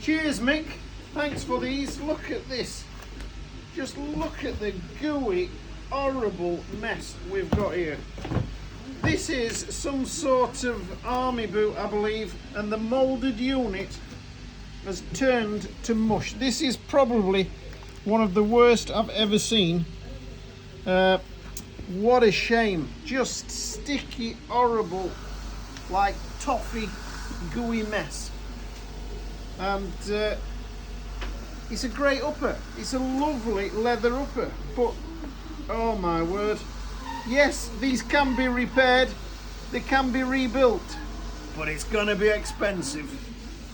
Cheers, Mick. Thanks for these. Look at this. Just look at the gooey, horrible mess we've got here. This is some sort of army boot, I believe, and the moulded unit has turned to mush. This is probably one of the worst I've ever seen. What a shame. Just sticky, horrible, like toffee, gooey mess. And it's a great upper. It's a lovely leather upper, but oh my word. Yes, these can be repaired, they can be rebuilt, but it's gonna be expensive.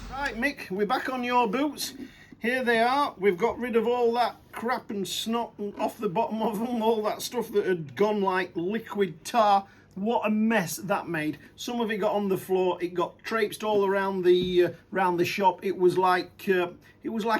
Right, Mick, we're back on your boots. Here they are. We've got rid of all that crap and snot off the bottom of them, all that stuff that had gone like liquid tar. What a mess that made. Some of it got on the floor. It got traipsed all around the shop. It was like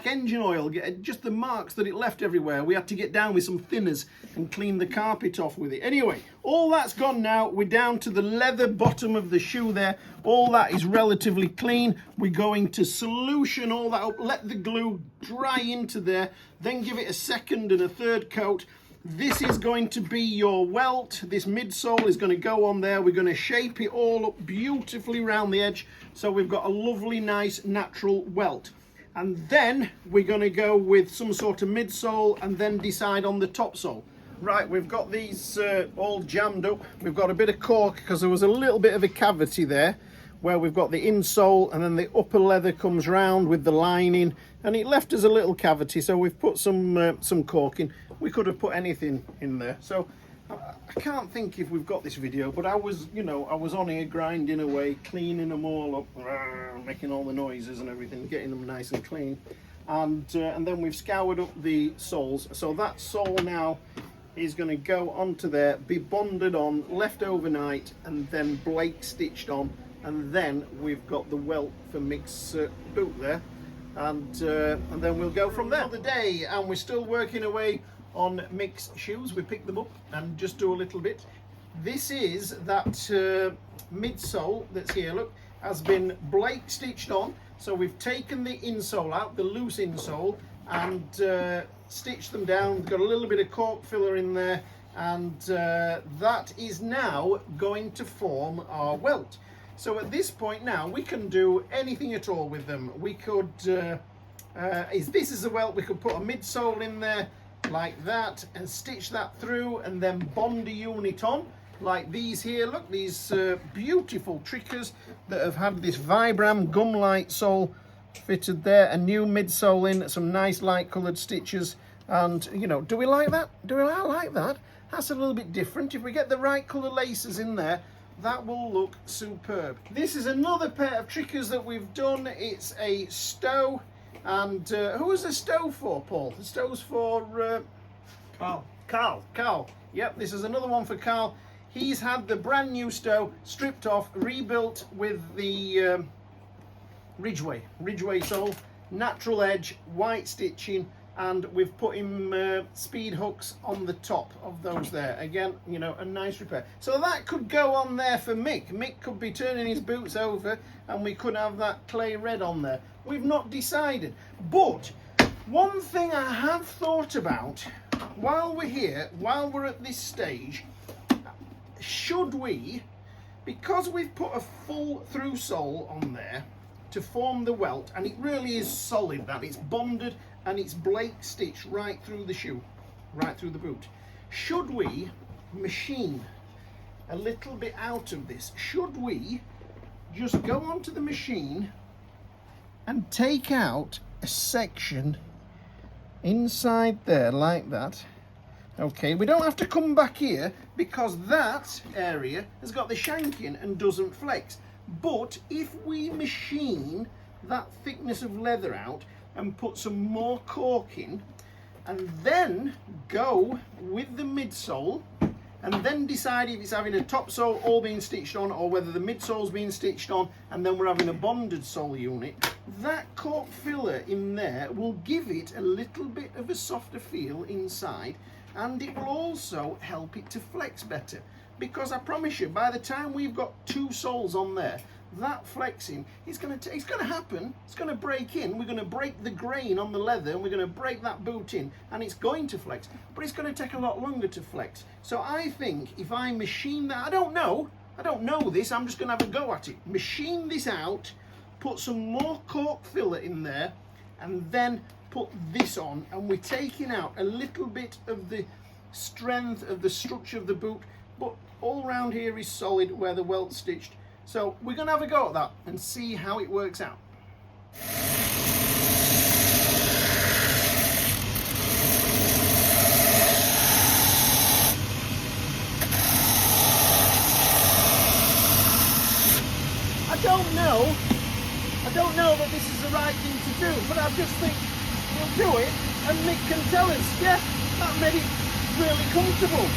engine oil. Just the marks that it left everywhere. We had to get down with some thinners and clean the carpet off with it. Anyway, all that's gone now. We're down to the leather bottom of the shoe there. All that is relatively clean. We're going to solution all that up. Let the glue dry into there. Then give it a second and a third coat. This is going to be your welt. This midsole is going to go on there. We're going to shape it all up beautifully around the edge, so we've got a lovely, nice, natural welt. And then we're going to go with some sort of midsole and then decide on the top sole. Right, we've got these all jammed up. We've got a bit of cork because there was a little bit of a cavity there where we've got the insole and then the upper leather comes round with the lining, and it left us a little cavity, so we've put some cork in. We could have put anything in there. So I can't think if we've got this video, but I was on here grinding away, cleaning them all up, making all the noises and everything, getting them nice and clean. And then we've scoured up the soles. So that sole now is going to go onto there, be bonded on, left overnight, and then Blake stitched on. And then we've got the welt for Mick's boot there. And then we'll go from there. Another day, and we're still working away on Mick's shoes. We pick them up and just do a little bit. This is that midsole that's here, look, has been Blake stitched on. So we've taken the insole out, the loose insole, and stitched them down. We've got a little bit of cork filler in there, and that is now going to form our welt. So at this point now, we can do anything at all with them. We could, this is a welt, we could put a midsole in there like that and stitch that through and then bond a unit on like these here. Look, these beautiful trickers that have had this Vibram gum light sole fitted there, a new midsole in, some nice light coloured stitches. And you know, do we like that? Do we like that? That's a little bit different. If we get the right colour laces in there, that will look superb. This is another pair of trickers that we've done. It's a stow, and who is the stow for, Paul? The stow's for Carl. Yep, this is another one for Carl. He's had the brand new stow stripped off, rebuilt with the Ridgeway sole, natural edge, white stitching, and we've put him speed hooks on the top of those there. Again, you know, a nice repair. So that could go on there for Mick. Mick could be turning his boots over and we could have that clay red on there. We've not decided. But one thing I have thought about while we're here, while we're at this stage, should we, because we've put a full through sole on there to form the welt, and it really is solid, that it's bonded and it's Blake stitched right through the shoe, right through the boot. Should we machine a little bit out of this? Should we just go onto the machine and take out a section inside there like that? Okay, we don't have to come back here because that area has got the shanking and doesn't flex. But if we machine that thickness of leather out and put some more cork in, and then go with the midsole, and then decide if it's having a top sole all being stitched on, or whether the midsole's being stitched on, and then we're having a bonded sole unit, that cork filler in there will give it a little bit of a softer feel inside, and it will also help it to flex better. Because I promise you, by the time we've got two soles on there, that flexing, it's going to happen. It's going to break in. We're going to break the grain on the leather, and we're going to break that boot in, and it's going to flex. But it's going to take a lot longer to flex. So I think if I machine that, I don't know this. I'm just going to have a go at it. Machine this out, put some more cork filler in there, and then put this on, and we're taking out a little bit of the strength of the structure of the boot, but all around here is solid where the welt stitched. So we're going to have a go at that and see how it works out. I don't know that this is the right thing to do, but I just think we'll do it, and Mick can tell us, yeah, that made it really comfortable.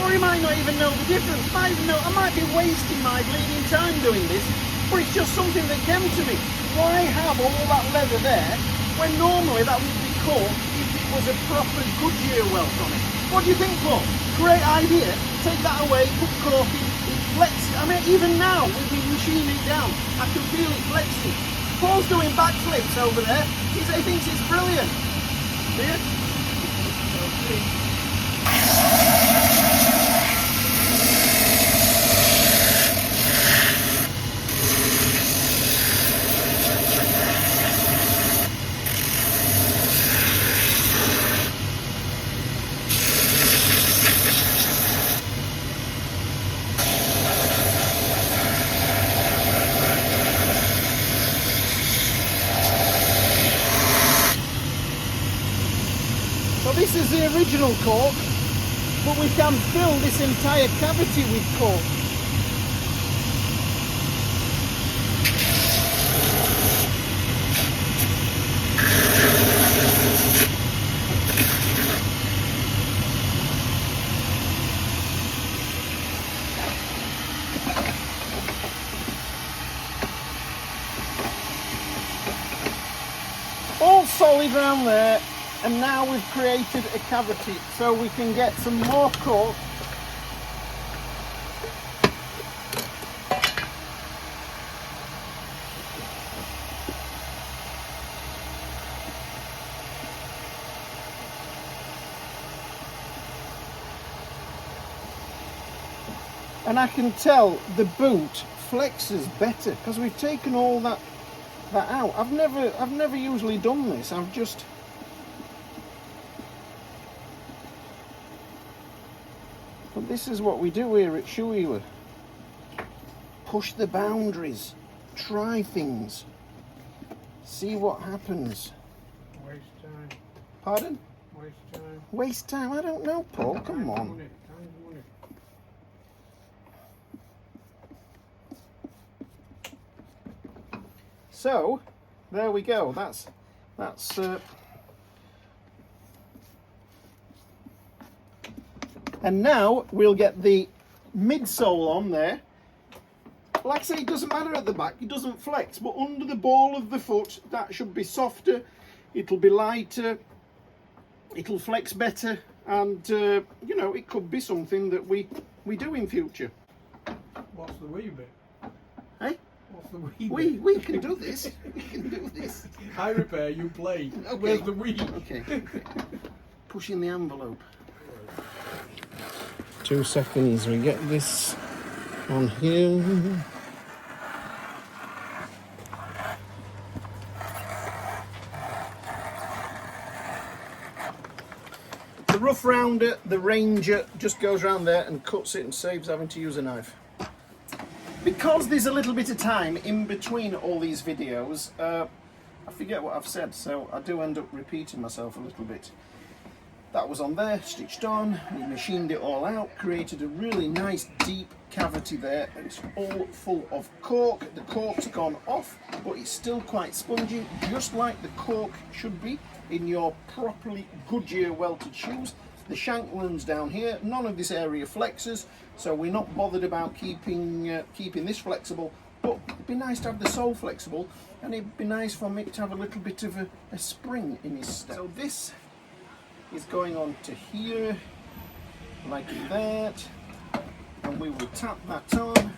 Or he might not even know the difference. I might be wasting my bleeding time doing this, but it's just something that came to me. Why have all that leather there when normally that would be cork if it was a proper Goodyear welt on it? What do you think, Paul? Great idea. Take that away, put cork in, it flexes. I mean, even now, with me machining it down, I can feel it flexing. Paul's doing backflips over there. He thinks it's brilliant. See it? This is the original cork, but we can fill this entire cavity with cork. All solid around there. And now we've created a cavity so we can get some more cork. And I can tell the boot flexes better because we've taken all that out. I've never usually done this. I've just But this is what we do here at Hewitts. Push the boundaries, try things, see what happens. Waste time. Pardon? Waste time. Waste time? I don't know, Paul. Come on. Money. So, there we go. That's. And now we'll get the midsole on there. Like I say, it doesn't matter at the back, it doesn't flex, but under the ball of the foot, that should be softer, it'll be lighter, it'll flex better, and you know, it could be something that we do in future. What's the wee bit? Eh? What's the wee bit? We can do this. We can do this. I repair, you play. Okay. Where's the wee? Okay. Pushing the envelope. 2 seconds, we get this on here. The rough rounder, the Ranger, just goes around there and cuts it and saves having to use a knife. Because there's a little bit of time in between all these videos, I forget what I've said, so I do end up repeating myself a little bit. That was on there, stitched on, we machined it all out, created a really nice deep cavity there, and it's all full of cork. The cork's gone off, but it's still quite spongy, just like the cork should be in your properly Goodyear welted shoes. The shank runs down here, none of this area flexes, so we're not bothered about keeping this flexible, but it'd be nice to have the sole flexible, and it'd be nice for Mick to have a little bit of a spring in his step. So this is going on to here, like that, and we will tap that on.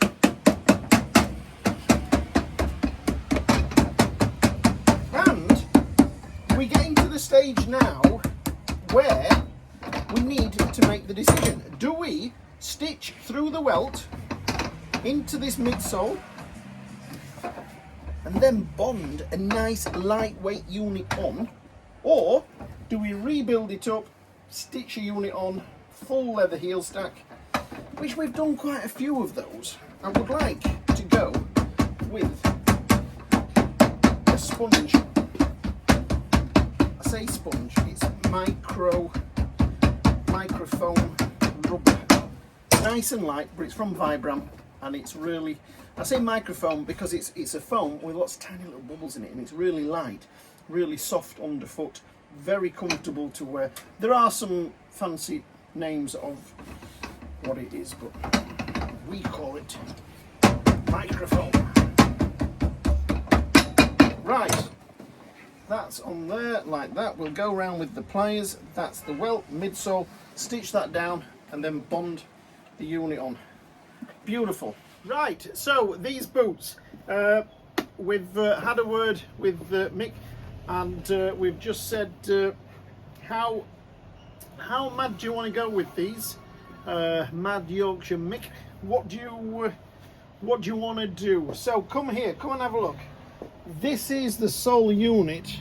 stage now where we need to make the decision. Do we stitch through the welt into this midsole and then bond a nice lightweight unit on, or do we rebuild it up, stitch a unit on, full leather heel stack, which we've done quite a few of those. I would like to go with a sponge. I say sponge, it's microfoam rubber. Nice and light, but it's from Vibram, and it's really, I say microfoam because it's a foam with lots of tiny little bubbles in it, and it's really light, really soft underfoot, very comfortable to wear. There are some fancy names of what it is, but we call it microfoam. Right, that's on there like that. We'll go around with the pliers. That's the welt midsole. Stitch that down and then bond the unit on. Beautiful. Right, so these boots, we've had a word with Mick, and we've just said how mad do you want to go with these? Mad Yorkshire Mick, what do you want to do? So come here, come and have a look. This is the sole unit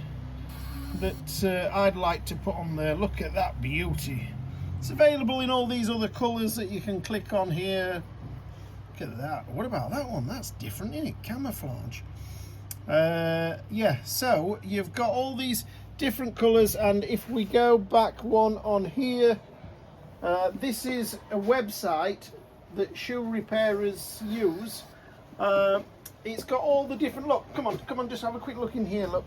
that I'd like to put on there. Look at that beauty. It's available in all these other colours that you can click on here. Look at that. What about that one? That's different, isn't it? Camouflage. Yeah, so you've got all these different colours, and if we go back one on here, this is a website that shoe repairers use. It's got all the different, look, come on, just have a quick look in here, look.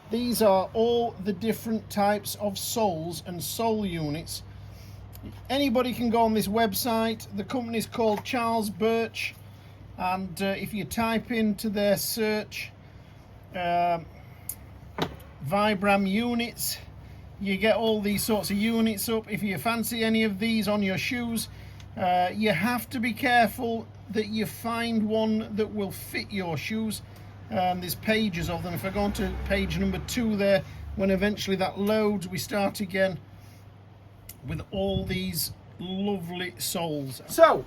These are all the different types of soles and sole units. Anybody can go on this website. The company's called Charles Birch, and if you type into their search Vibram units, you get all these sorts of units up. If you fancy any of these on your shoes, you have to be careful that you find one that will fit your shoes. There's pages of them. If I go on to page number 2 there, when eventually that loads, we start again with all these lovely soles. So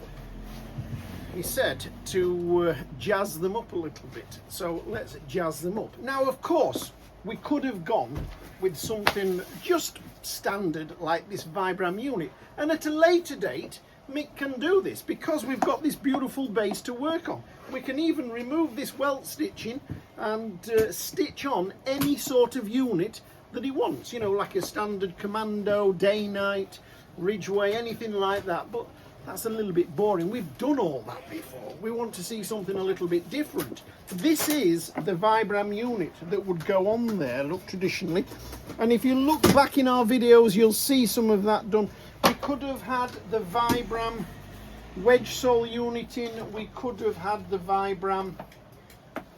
he said to jazz them up a little bit, so let's jazz them up. Now of course we could have gone with something just standard like this Vibram unit, and at a later date Mick can do this because we've got this beautiful base to work on. We can even remove this welt stitching and stitch on any sort of unit that he wants, you know, like a standard commando, day night, Ridgeway, anything like that. But that's a little bit boring. We've done all that before. We want to see something a little bit different. This is the Vibram unit that would go on there, look, traditionally. And if you look back in our videos, you'll see some of that done. We could have had the Vibram wedge sole unit in. We could have had the Vibram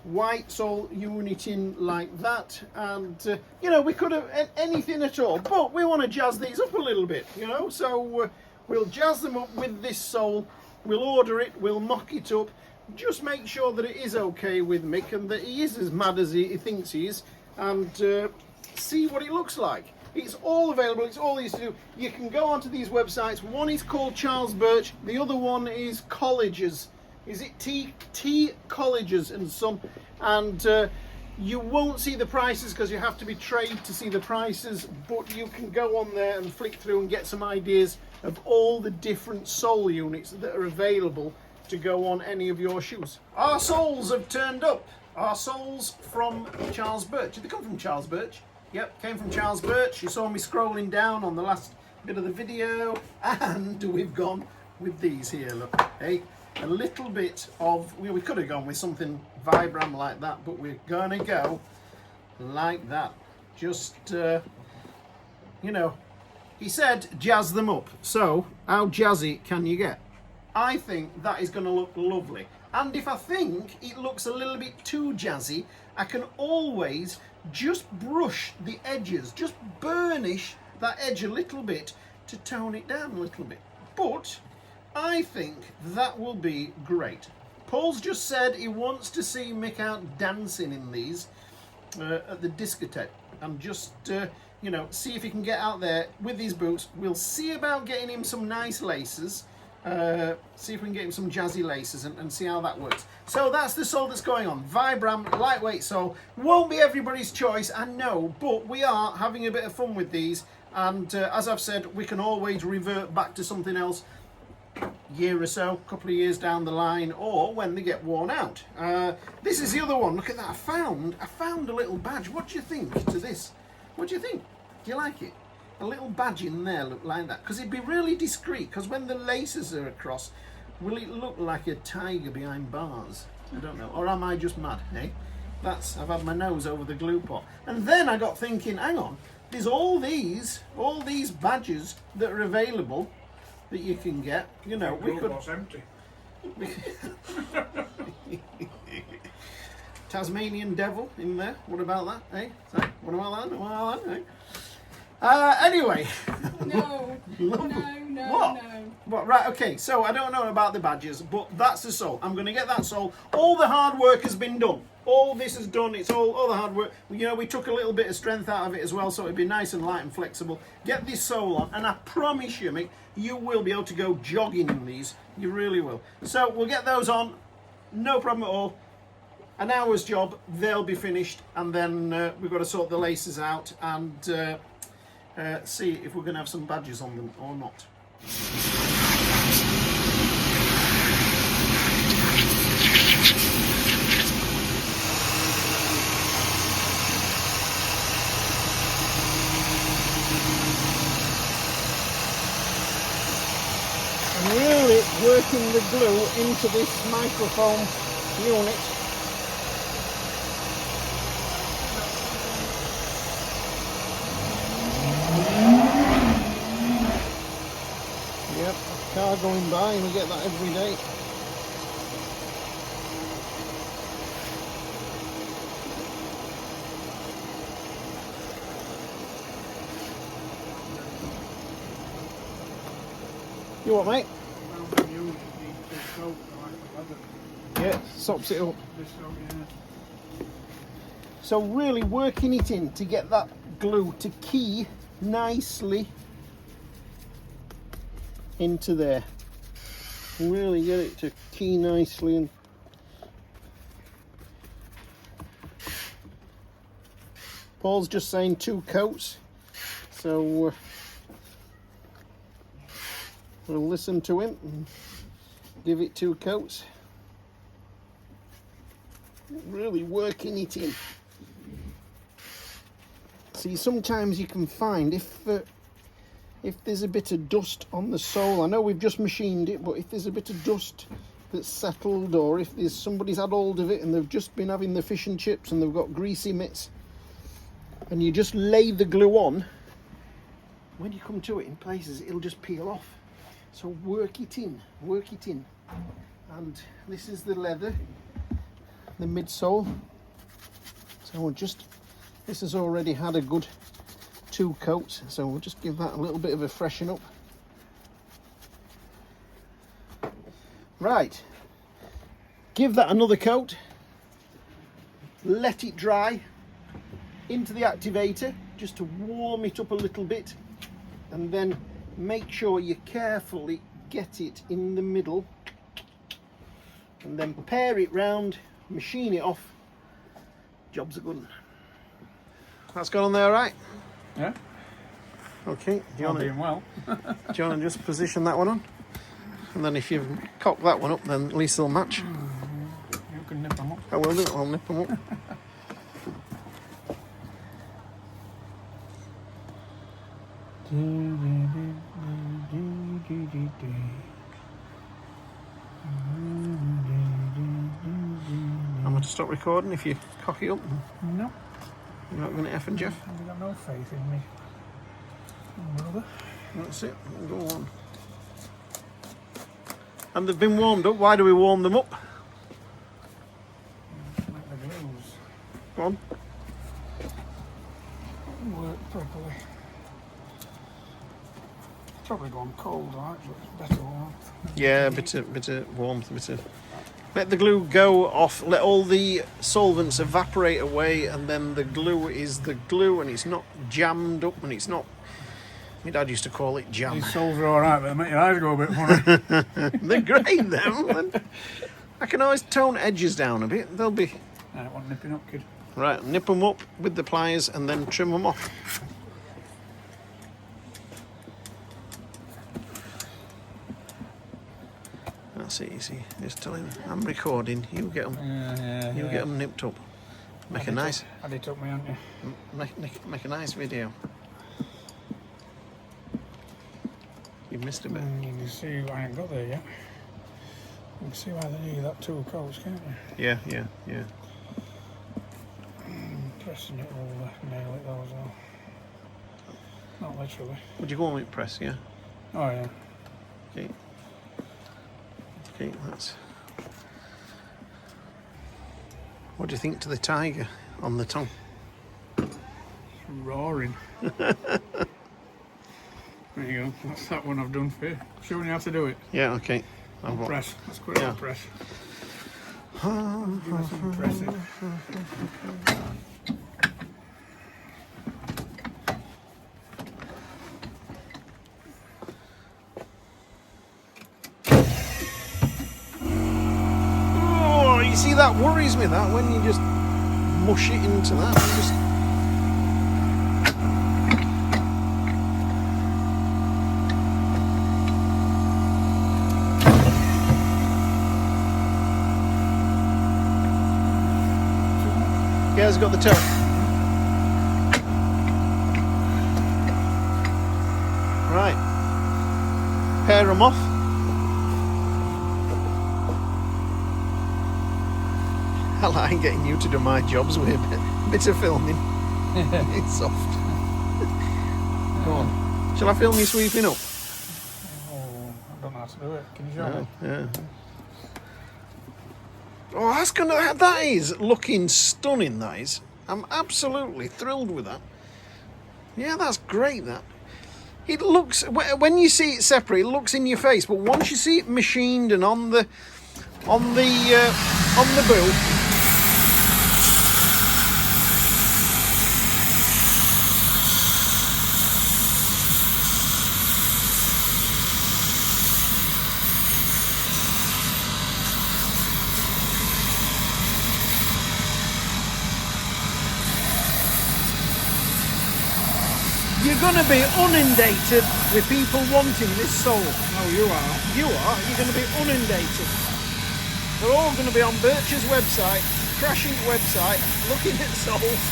white sole unit in like that, and you know, we could have anything at all, but we want to jazz these up a little bit, you know, so we'll jazz them up with this sole. We'll order it, we'll mock it up, just make sure that it is okay with Mick and that he is as mad as he thinks he is, and see what it looks like. It's all available, it's all easy to do. You can go onto these websites. One is called Charles Birch, the other one is Colleges. Is it T Colleges and Son? And you won't see the prices because you have to be trained to see the prices, but you can go on there and flick through and get some ideas of all the different sole units that are available to go on any of your shoes. Our soles have turned up. Our soles from Charles Birch. Did they come from Charles Birch? Yep, came from Charles Birch. You saw me scrolling down on the last bit of the video, and we've gone with these here, look, hey. A little bit of, we could have gone with something Vibram like that, but we're gonna go like that. Just, you know, he said jazz them up. So how jazzy can you get? I think that is going to look lovely. And if I think it looks a little bit too jazzy, I can always just brush the edges, just burnish that edge a little bit to tone it down a little bit. But I think that will be great. Paul's just said he wants to see Mick out dancing in these at the discotheque. I'm just you know, see if he can get out there with these boots. We'll see about getting him some nice laces. See if we can get him some jazzy laces and see how that works. So that's the sole that's going on. Vibram lightweight sole. Won't be everybody's choice, I know, but we are having a bit of fun with these. And as I've said, we can always revert back to something else year or so, a couple of years down the line, or when they get worn out. This is the other one. Look at that. I found a little badge. What do you think to this? What do you think? Do you like it? A little badge in there, look like that, because it'd be really discreet, because when the laces are across, will it look like a tiger behind bars? I don't know. Or am I just mad, eh? I've had my nose over the glue pot. And then I got thinking, hang on, there's all these badges that are available that you can get. You know, we could... empty. Tasmanian devil in there. What about that, eh? What about that? What about that, eh? Anyway. No. What? No. What? Right, okay, so I don't know about the badges, but that's the sole. I'm going to get that sole. All the hard work has been done. All this is done. It's all the hard work. You know, we took a little bit of strength out of it as well, so it'd be nice and light and flexible. Get this sole on, and I promise you, Mick, you will be able to go jogging in these. You really will. So we'll get those on. No problem at all. An hour's job, they'll be finished, and then we've got to sort the laces out and see if we're going to have some badges on them or not. I'm really working the glue into this microfoam unit. Yep, a car going by, and we get that every day. You what, mate? Yeah, sops it up. So really working it in to get that glue to key nicely into there. Really get it to key nicely. And Paul's just saying 2 coats, so we'll listen to him and give it 2 coats. Really working it in. See, sometimes you can find if there's a bit of dust on the sole, I know we've just machined it, but if there's a bit of dust that's settled, or if there's somebody's had hold of it and they've just been having the fish and chips and they've got greasy mitts, and you just lay the glue on, when you come to it in places, it'll just peel off. So work it in. And this is the leather, the midsole. So we'll just, this has already had a good 2 coats, so we'll just give that a little bit of a freshen up. Right, give that another coat, let it dry, into the activator just to warm it up a little bit, and then make sure you carefully get it in the middle, and then pair it round, machine it off. Job's a good one. That's gone on there, right? Yeah. Okay. Do you want to just position that one on? And then if you cock that one up, then at least they'll match. You can nip them up. I will do. I'll nip them up. I'm going to stop recording if you cock it up. No. You're not going to F and Jeff? You've got no faith in me. Brother. That's it. Go on. And they've been warmed up. Why do we warm them up? Make the glues Go on. work properly. Probably gone cold, right? But it's better warmth. Yeah, a bit of warmth, a bit of Let the glue go off, let all the solvents evaporate away, and then the glue is the glue, and it's not jammed up, and it's not... My dad used to call it jam. These soles are alright, but they make your eyes go a bit funny. They're great, them. I can always tone edges down a bit. They'll be... I don't want nipping up, kid. Right, nip them up with the pliers and then trim them off. That's it, you see. Just tell him, I'm recording. You get them. You get them nipped up. Make a nice... Had it up me, haven't you? Make a nice video. You've missed a bit. You can see I ain't got there yet. You can see why they need that 2 coats, can't you? Yeah. Pressing it over, nail it though as well. Not literally. Would you go on with press, yeah? Oh yeah. Okay, that's... What do you think to the tiger on the tongue? It's roaring. There you go. That's that one I've done for you. Showing you how to do it. Yeah, okay. Press. Let's quit on press. Give us some pressing. Oh, you see, that worries me, that, when you just mush it into that. You just... Yeah, it's got the toe. Right. Pair them off. I like getting you to do my jobs with a bit of filming. It's soft. Go on. Shall I film you sweeping up? Oh, I don't know how to do it. Can you show me? Yeah. Oh, that is looking stunning, that is. I'm absolutely thrilled with that. Yeah, that's great, that. It looks, when you see it separate, it looks in your face, but once you see it machined and on the boot, you're going to be inundated with people wanting this sole. Oh, you are. You are. You're going to be inundated. They're all going to be on Birch's website, crashing website, looking at soles.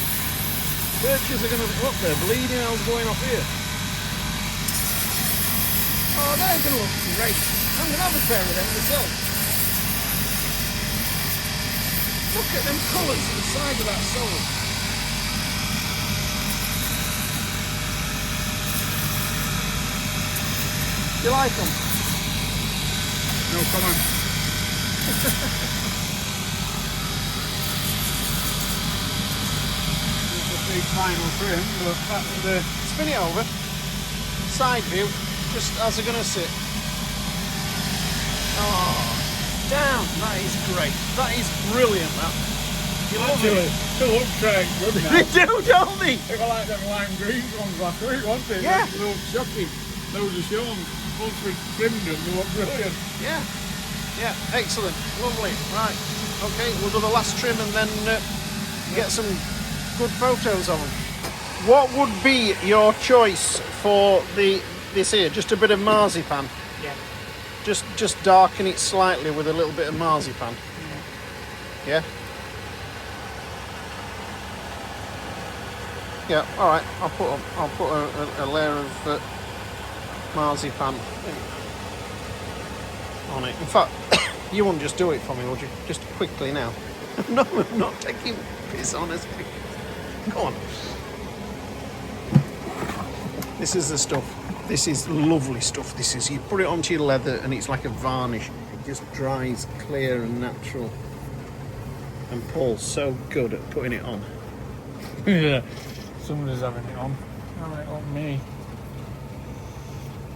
Birch's are going to be up there, bleeding hell's going off here. Oh, they're going to look great. I'm going to have a pair of them myself. Look at them colours at the side of that sole. You like them? No comment. It's a big final trim, but that's the... Spin it over. Side view, just as they're going to sit. Oh, down. That is great. That is brilliant, that. You love Actually, it. they look quite good now. They do, don't they? They were like them lime green ones last week, weren't they? Yeah. They look shocking. Those are shown. Once we trimmed them, they look brilliant. Yeah. Yeah, excellent. Lovely. Right. Okay, we'll do the last trim and then get some good photos of them. What would be your choice for this here? Just a bit of marzipan? Yeah. Just darken it slightly with a little bit of marzipan? Yeah? Yeah, alright. I'll put a layer of marzipan on it. In fact, you wouldn't just do it for me, would you? Just quickly now. No, I'm not taking piss, honestly. Go on. This is the stuff. This is lovely stuff. This is, you put it onto your leather and it's like a varnish. It just dries clear and natural. And Paul's so good at putting it on. Yeah. Somebody's having it on. Having it on me.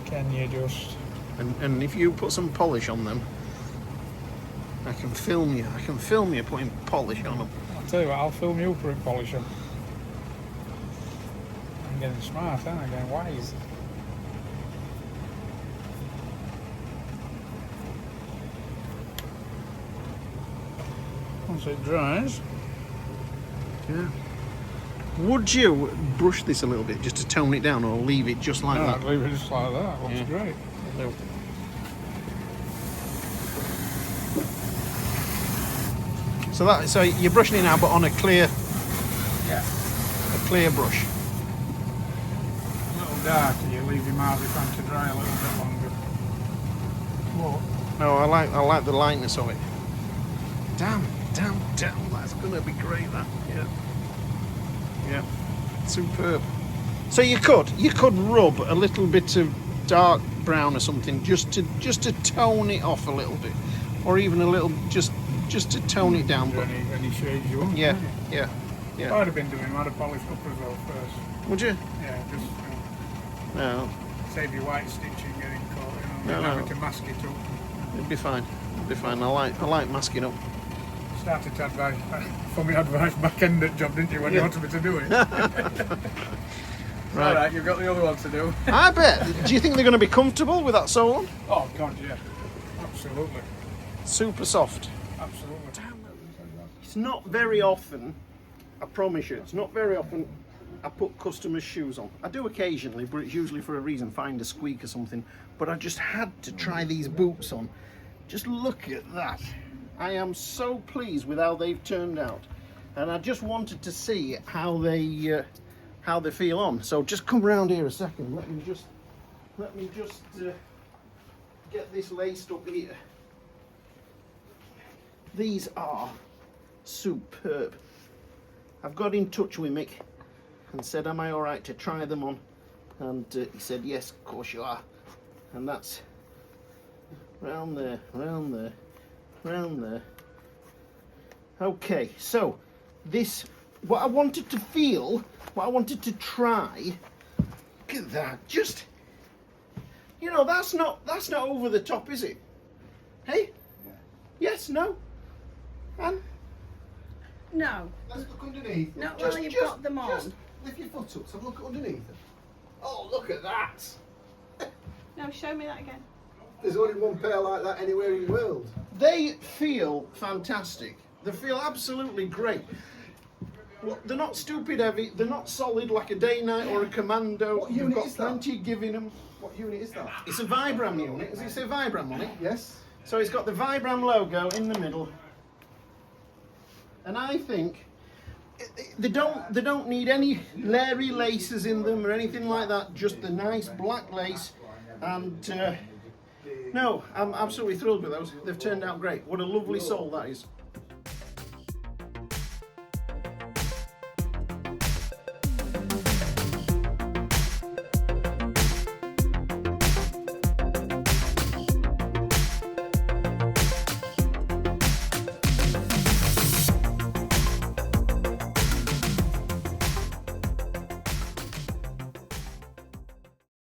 Can you just... And if you put some polish on them, I can film you. I can film you putting polish on them. I'll tell you what, I'll film you putting polish on. I'm getting smart, aren't I? Getting wise. Once it dries. Yeah. Would you brush this a little bit just to tone it down, or leave it just like No, that? I'd leave it just like that. Looks Yeah. great. No. So you're brushing it now, but on a clear Yeah. brush. A little darker, you leave your marzipan to dry a little bit longer. What? No, I like the lightness of it. Damn, that's gonna be great. That, yeah, superb. So you could rub a little bit of dark brown or something just to tone it off a little bit, or even a little just to tone it down. But Any shades you want. yeah, can't you? yeah. I'd have been doing, I'd have polished up as well first. Would you? Yeah, just No, save your white stitching getting caught, No, no. having to mask it up. it'd be fine. It'd be fine. I like masking up. Started to advise, for me advice back end at job, didn't you, when you wanted me to do it? Right. Alright, you've got the other one to do. I bet. Do you think they're going to be comfortable with that sole on? Oh god, yeah. Absolutely. Super soft. Absolutely. It's not very often, I promise you, it's not very often I put customers' shoes on. I do occasionally, but it's usually for a reason, find a squeak or something. But I just had to try these boots on. Just look at that. I am so pleased with how they've turned out. And I just wanted to see how they feel on. So just come round here a second. Let me just get this laced up here. These are superb. I've got in touch with Mick and said, am I all right to try them on? And he said, yes, of course you are. And that's round there, round there, round there. Okay, so this, what I wanted to feel, what I wanted to try, look at that, just, you know, that's not over the top, is it? Hey? Yeah. Yes, no? And No. Let's look underneath. Not while you've got them on. Just lift your foot up, so look underneath. Oh, look at that! No, show me that again. There's only one pair like that anywhere in the world. they feel fantastic. They feel absolutely great. Well, they're not stupid heavy, they're not solid like a day-night or a commando. What You've unit got is that? plenty giving them. What unit is that? It's a Vibram unit. Does it say Vibram on it? Yes. So it's got the Vibram logo in the middle. And I think they don't need any leery laces in them or anything like that. Just the nice black lace. And no, I'm absolutely thrilled with those. They've turned out great. What a lovely sole that is.